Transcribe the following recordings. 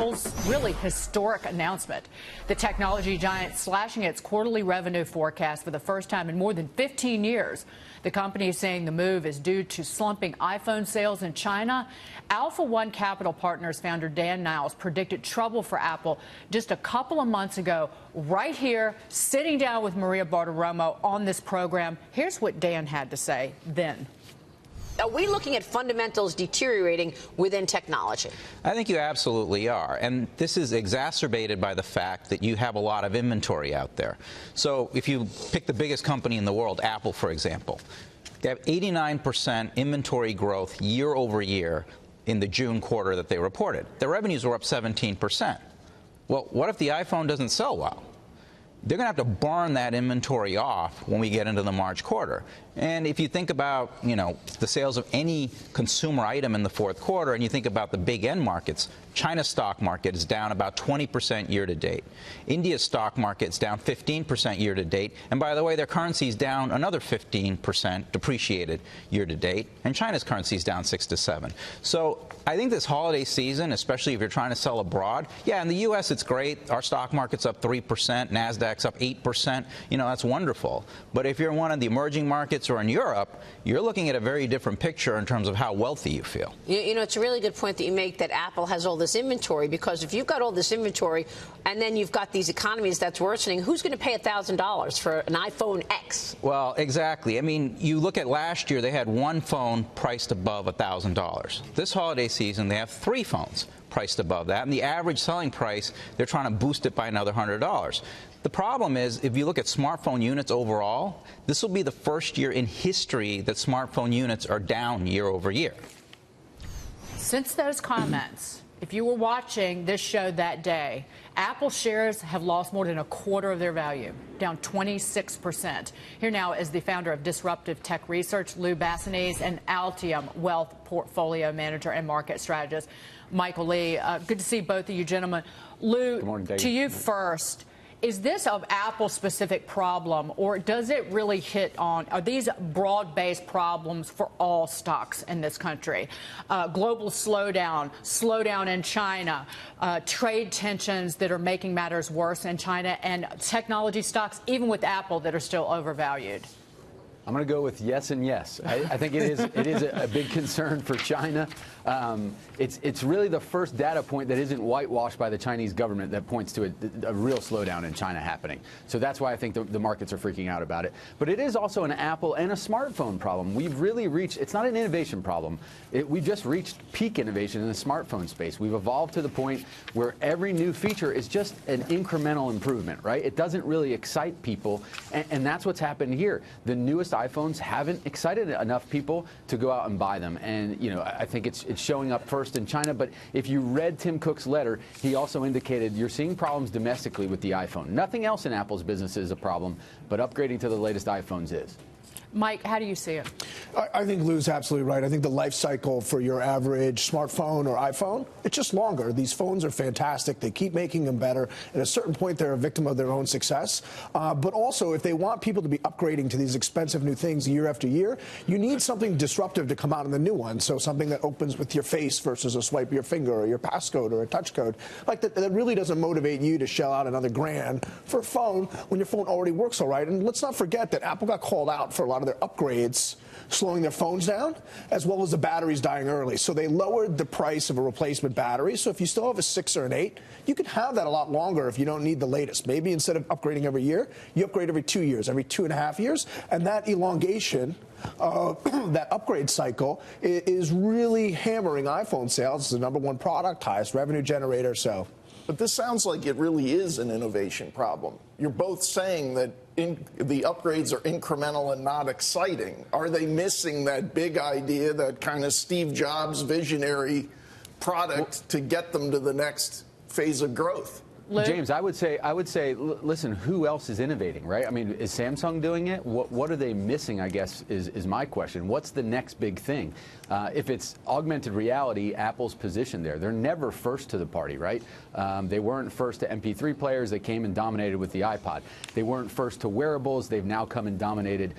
Apple's really historic announcement. The technology giant slashing its quarterly revenue forecast for the first time in more than 15 years. The company is saying the move is due to slumping iPhone sales in China. Alpha One Capital Partners founder Dan Niles predicted trouble for Apple just a couple of months ago, right here, sitting down with Maria Bartiromo on this program. Here's what Dan had to say then. Are we looking at fundamentals deteriorating within technology? I think you absolutely are. And this is exacerbated by the fact that you have a lot of inventory out there. So if you pick the biggest company in the world, Apple, for example, they have 89% inventory growth year over year in the June quarter that they reported. Their revenues were up 17%. Well, what if the iPhone doesn't sell well? They're going to have to burn that inventory off when we get into the March quarter. And if you think about, the sales of any consumer item in the fourth quarter, and you think about the big end markets, China's stock market is down about 20% year to date. India's stock market is down 15% year to date. And by the way, their currency is down another 15% depreciated year to date. And China's currency is down 6 to 7. So I think this holiday season, especially if you're trying to sell abroad, yeah, in the U.S. it's great. Our stock market's up 3%, NASDAQ's up 8%. That's wonderful. But if you're in one of the emerging markets or in Europe, you're looking at a very different picture in terms of how wealthy you feel. It's a really good point that you make that Apple has all this inventory, because if you've got all this inventory and then you've got these economies that's worsening, who's going to pay $1,000 for an iPhone X? Well, exactly. I mean, you look at last year, they had one phone priced above $1,000. This holiday season, they have 3 phones priced above that, and the average selling price, they're trying to boost it by another $100. The problem is, if you look at smartphone units overall, this will be the first year in history that smartphone units are down year over year. Since those comments, if you were watching this show that day, Apple shares have lost more than a quarter of their value, down 26%. Here now is the founder of Disruptive Tech Research, Lou Basenese, and Altium Wealth Portfolio Manager and Market Strategist, Michael Lee. Good to see both of you gentlemen. Lou, good morning, Dave. To you first. Is this an Apple-specific problem, or does it really hit on, are these broad-based problems for all stocks in this country? Global slowdown in China, trade tensions that are making matters worse in China, and technology stocks, even with Apple, that are still overvalued? I'm going to go with yes and yes. I think it is a big concern for China. It's really the first data point that isn't whitewashed by the Chinese government that points to a real slowdown in China happening. So that's why I think the markets are freaking out about it. But it is also an Apple and a smartphone problem. We've really reached, it's not an innovation problem. We've just reached peak innovation in the smartphone space. We've evolved to the point where every new feature is just an incremental improvement, right? It doesn't really excite people, and that's what's happened here. The newest iPhones haven't excited enough people to go out and buy them. And, I think it's showing up first in China. But if you read Tim Cook's letter, he also indicated you're seeing problems domestically with the iPhone. Nothing else in Apple's business is a problem, but upgrading to the latest iPhones is. Mike, how do you see it? I think Lou's absolutely right. I think the life cycle for your average smartphone or iPhone, it's just longer. These phones are fantastic. They keep making them better. At a certain point, they're a victim of their own success. But also, if they want people to be upgrading to these expensive new things year after year, you need something disruptive to come out in the new one. So something that opens with your face versus a swipe of your finger or your passcode or a touch code. Like that really doesn't motivate you to shell out another $1,000 for a phone when your phone already works all right. And let's not forget that Apple got called out for a lot of their upgrades slowing their phones down, as well as the batteries dying early. So they lowered the price of a replacement battery. So if you still have a 6 or an 8, you can have that a lot longer if you don't need the latest. Maybe instead of upgrading every year, you upgrade every 2 years, every 2.5 years. And that elongation, that upgrade cycle, is really hammering iPhone sales. It's the #1 product, highest revenue generator. So. But this sounds like it really is an innovation problem. You're both saying that the upgrades are incremental and not exciting. Are they missing that big idea, that kind of Steve Jobs visionary product to get them to the next phase of growth? Lou? James, I would say, listen, who else is innovating, right? I mean, is Samsung doing it? What are they missing, I guess, is my question. What's the next big thing? If it's augmented reality, Apple's positioned there. They're never first to the party, right? They weren't first to MP3 players. They came and dominated with the iPod. They weren't first to wearables. They've now come and dominated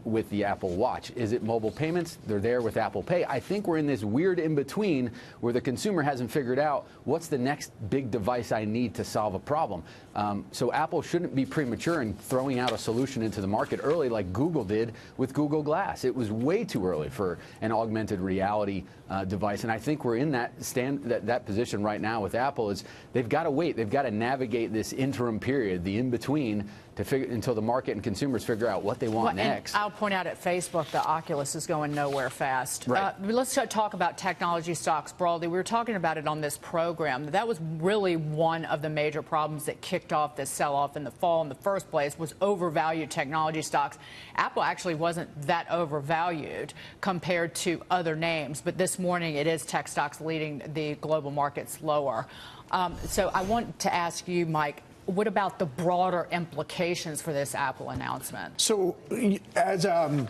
with the Apple Watch. Is it mobile payments? They're there with Apple Pay. I think we're in this weird in-between where the consumer hasn't figured out what's the next big device I need to solve a problem. So Apple shouldn't be premature in throwing out a solution into the market early like Google did with Google Glass. It was way too early for an augmented reality device, and I think we're in that position right now with Apple. Is they've got to wait. They've got to navigate this interim period, the in-between, until the market and consumers figure out what they want next. I'll point out at Facebook, the Oculus is going nowhere fast. Right. Let's talk about technology stocks broadly. We were talking about it on this program. That was really one of the major problems that kicked off this sell-off in the fall in the first place, was overvalued technology stocks. Apple actually wasn't that overvalued compared to other names, but this morning it is tech stocks leading the global markets lower. So I want to ask you, Mike, what about the broader implications for this Apple announcement? So as a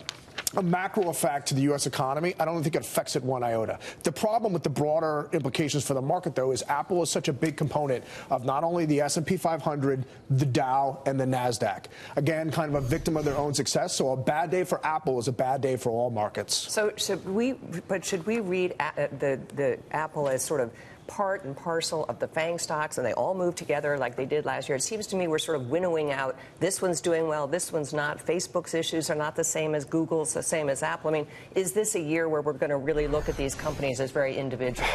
macro effect to the U.S. economy, I don't think it affects it one iota. The problem with the broader implications for the market, though, is Apple is such a big component of not only the S&P 500, the Dow, and the NASDAQ. Again, kind of a victim of their own success. So a bad day for Apple is a bad day for all markets. So should we read the Apple as sort of part and parcel of the FANG stocks, and they all move together like they did last year? It seems to me we're sort of winnowing out, this one's doing well, this one's not. Facebook's issues are not the same as Google's, the same as Apple. I mean, is this a year where we're going to really look at these companies as very individual?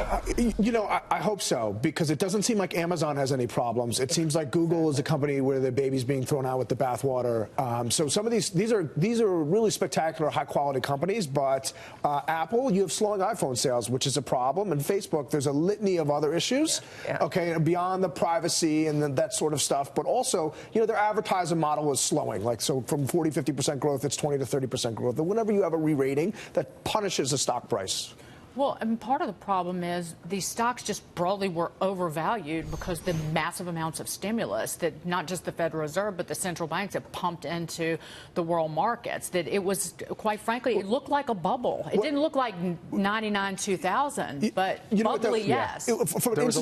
You know, I hope so, because it doesn't seem like Amazon has any problems. It seems like Google is a company where the baby's being thrown out with the bathwater. So some of these are really spectacular, high-quality companies, but Apple, you have slowing iPhone sales, which is a problem, and Facebook, there's a litany of other issues, okay, beyond the privacy and that sort of stuff. But also, you know, their advertising model is slowing. Like, so from 40-50% growth, it's 20 to 30% growth. And whenever you have a re-rating, that punishes the stock price. Well, and part of the problem is these stocks just broadly were overvalued because the massive amounts of stimulus that not just the Federal Reserve but the central banks have pumped into the world markets. That it was, quite frankly, it looked like a bubble. It didn't look like 99, 2000, but bubbly, yes. There was a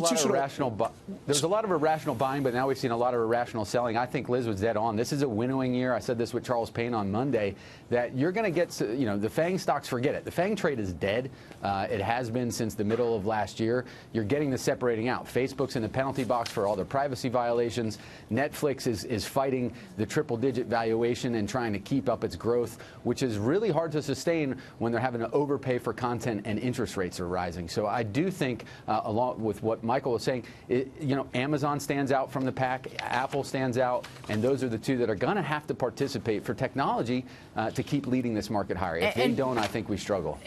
lot of irrational buying, but now we've seen a lot of irrational selling. I think Liz was dead on. This is a winnowing year. I said this with Charles Payne on Monday, that you're going to get, you know, the FANG stocks, forget it. The FANG trade is dead. It has been since the middle of last year. You're getting the separating out. Facebook's in the penalty box for all their privacy violations. Netflix is fighting the triple-digit valuation and trying to keep up its growth, which is really hard to sustain when they're having to overpay for content and interest rates are rising. So I do think, along with what Michael was saying, you know, Amazon stands out from the pack, Apple stands out, and those are the two that are going to have to participate for technology to keep leading this market higher. If they don't, I think we struggle.